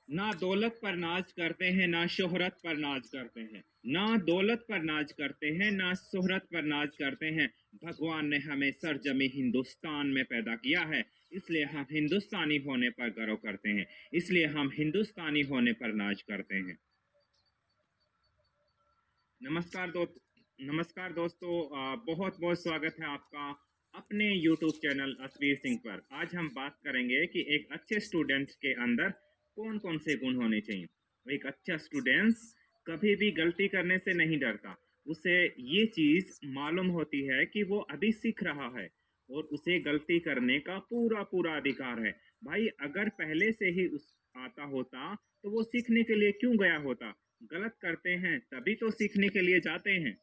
ना दौलत पर नाज करते हैं, ना शोहरत पर नाज करते हैं। ना दौलत पर नाज करते हैं, ना शोहरत पर नाज करते हैं। भगवान ने हमें सरजमी हिंदुस्तान में पैदा किया है, इसलिए हम हिंदुस्तानी होने पर गर्व करते हैं, इसलिए हम हिंदुस्तानी होने पर नाज करते हैं। नमस्कार नमस्कार दोस्तों, बहुत बहुत स्वागत है आपका अपने YouTube चैनल असवीर सिंह पर। आज हम बात करेंगे कि एक अच्छे स्टूडेंट के अंदर कौन कौन से गुण होने चाहिए। एक अच्छा स्टूडेंट कभी भी गलती करने से नहीं डरता। उसे ये चीज़ मालूम होती है कि वो अभी सीख रहा है और उसे गलती करने का पूरा पूरा अधिकार है। भाई, अगर पहले से ही उस आता होता तो वो सीखने के लिए क्यों गया होता। गलत करते हैं तभी तो सीखने के लिए जाते हैं।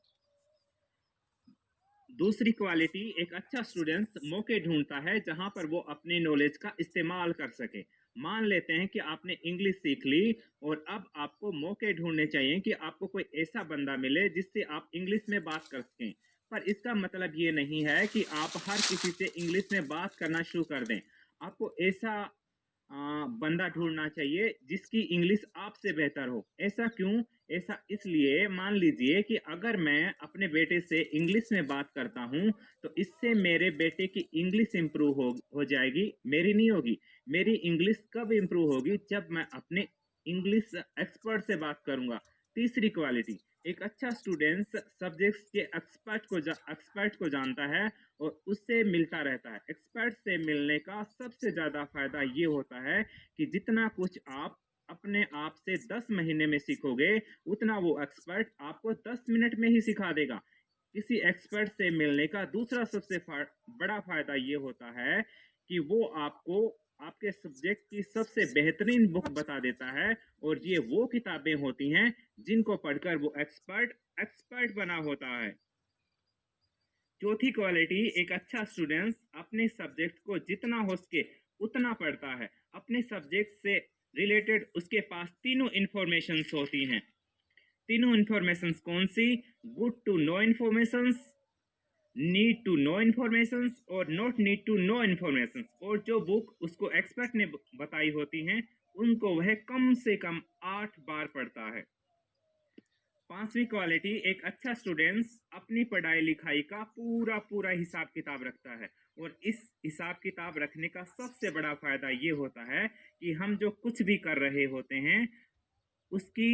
दूसरी क्वालिटी, एक अच्छा स्टूडेंट मौके ढूंढता है जहां पर वो अपने नॉलेज का इस्तेमाल कर सके। मान लेते हैं कि आपने इंग्लिश सीख ली और अब आपको मौके ढूंढने चाहिए कि आपको कोई ऐसा बंदा मिले जिससे आप इंग्लिश में बात कर सकें। पर इसका मतलब ये नहीं है कि आप हर किसी से इंग्लिश में बात करना शुरू कर दें। आपको ऐसा बंदा ढूंढना चाहिए जिसकी इंग्लिश आपसे बेहतर हो। ऐसा क्यों? ऐसा इसलिए, मान लीजिए कि अगर मैं अपने बेटे से इंग्लिश में बात करता हूं तो इससे मेरे बेटे की इंग्लिश इंप्रूव हो जाएगी, मेरी नहीं होगी। मेरी इंग्लिश कब इंप्रूव होगी? जब मैं अपने इंग्लिश एक्सपर्ट से बात करूंगा। तीसरी क्वालिटी, एक अच्छा स्टूडेंट सब्जेक्ट्स के एक्सपर्ट को जानता है और उससे मिलता रहता है। एक्सपर्ट से मिलने का सबसे ज़्यादा फायदा ये होता है कि जितना कुछ आप अपने आप से 10 महीने में सीखोगे, उतना वो एक्सपर्ट आपको 10 मिनट में ही सिखा देगा। किसी एक्सपर्ट से मिलने का दूसरा सबसे बड़ा फायदा ये होता है कि वो आपको आपके सब्जेक्ट की सबसे बेहतरीन बुक बता देता है और ये वो किताबें होती हैं जिनको पढ़कर वो एक्सपर्ट बना होता है। चौथी क्वालिटी, एक अच्छा स्टूडेंट अपने सब्जेक्ट को जितना हो सके उतना पढ़ता है। अपने सब्जेक्ट से रिलेटेड उसके पास तीनों इंफॉर्मेशंस होती हैं। तीनों इंफॉर्मेशंस कौन सी? Good to know informations, need to know informations और not need to know informations. और जो बुक उसको एक्सपर्ट ने बताई होती हैं उनको वह कम से कम 8 बार पढ़ता है। पांचवी क्वालिटी, एक अच्छा स्टूडेंट अपनी पढ़ाई लिखाई का पूरा पूरा हिसाब किताब रखता है। और इस हिसाब किताब रखने का सबसे बड़ा फायदा ये होता है कि हम जो कुछ भी कर रहे होते हैं उसकी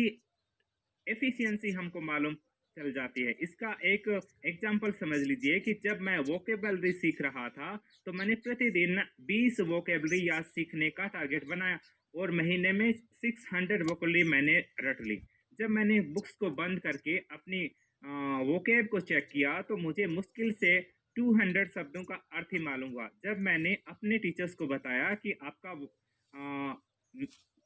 एफिशिएंसी हमको मालूम चल जाती है। इसका एक एग्जांपल समझ लीजिए कि जब मैं वोकेबलरी सीख रहा था तो मैंने प्रतिदिन 20 वोकेबलरी याद सीखने का टारगेट बनाया और महीने में 600 वोकेबलरी मैंने रट ली। जब मैंने बुक्स को बंद करके अपनी वोकेब को चेक किया तो मुझे मुश्किल से 200 शब्दों का अर्थ ही मालूम हुआ। जब मैंने अपने टीचर्स को बताया कि आपका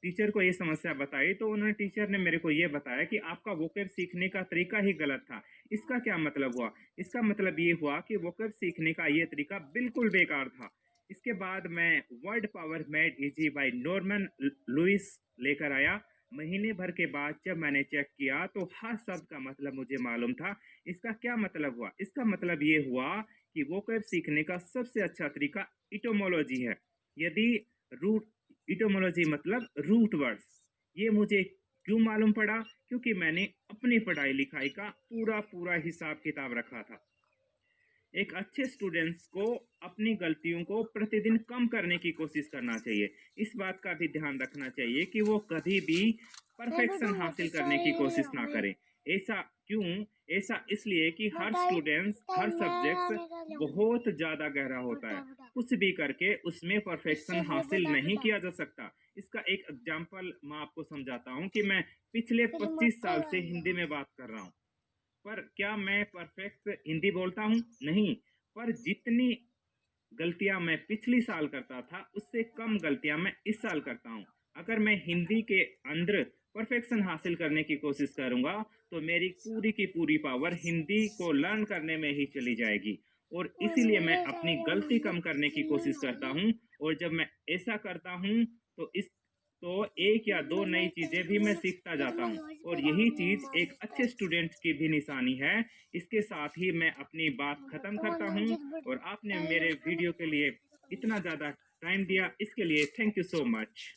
टीचर को ये समस्या बताई तो उन्होंने टीचर ने मेरे को ये बताया कि आपका वोकेब सीखने का तरीका ही गलत था। इसका क्या मतलब हुआ? इसका मतलब ये हुआ कि वोकेब सीखने का ये तरीका बिल्कुल बेकार था। इसके बाद मैं word power made easy by Norman Lewis लेकर आया। महीने भर के बाद जब मैंने चेक किया तो हर शब्द का मतलब मुझे मालूम था। इसका क्या मतलब हुआ? इसका मतलब ये हुआ कि वोकेब सीखने का सबसे अच्छा तरीका इटोमोलॉजी है। यदि रूट इटोमोलॉजी मतलब रूट वर्ड्स, ये मुझे क्यों मालूम पड़ा? क्योंकि मैंने अपनी पढ़ाई लिखाई का पूरा पूरा हिसाब किताब रखा था। एक अच्छे स्टूडेंट्स को अपनी गलतियों को प्रतिदिन कम करने की कोशिश करना चाहिए। इस बात का भी ध्यान रखना चाहिए कि वो कभी भी परफेक्शन हासिल करने की कोशिश ना करें। ऐसा क्यों? ऐसा इसलिए कि हर स्टूडेंट्स, हर सब्जेक्ट बहुत ज़्यादा गहरा होता है। कुछ भी करके उसमें परफेक्शन हासिल नहीं किया जा सकता। इसका एक एग्जाम्पल मैं आपको समझाता हूँ कि मैं पिछले 25 साल से हिंदी में बात कर रहा हूँ। पर क्या मैं परफेक्ट हिंदी बोलता हूँ? नहीं। पर जितनी गलतियां मैं पिछली साल करता था उससे कम गलतियां मैं इस साल करता हूँ। अगर मैं हिंदी के अंदर परफेक्शन हासिल करने की कोशिश करूंगा तो मेरी पूरी की पूरी पावर हिंदी को लर्न करने में ही चली जाएगी। और इसीलिए मैं अपनी गलती कम करने की कोशिश करता हूँ। और जब मैं ऐसा करता हूँ तो एक या दो नई चीजें भी मैं सीखता जाता हूँ और यही चीज एक अच्छे स्टूडेंट की भी निशानी है। इसके साथ ही मैं अपनी बात खत्म करता हूँ और आपने मेरे वीडियो के लिए इतना ज़्यादा टाइम दिया, इसके लिए थैंक यू सो मच।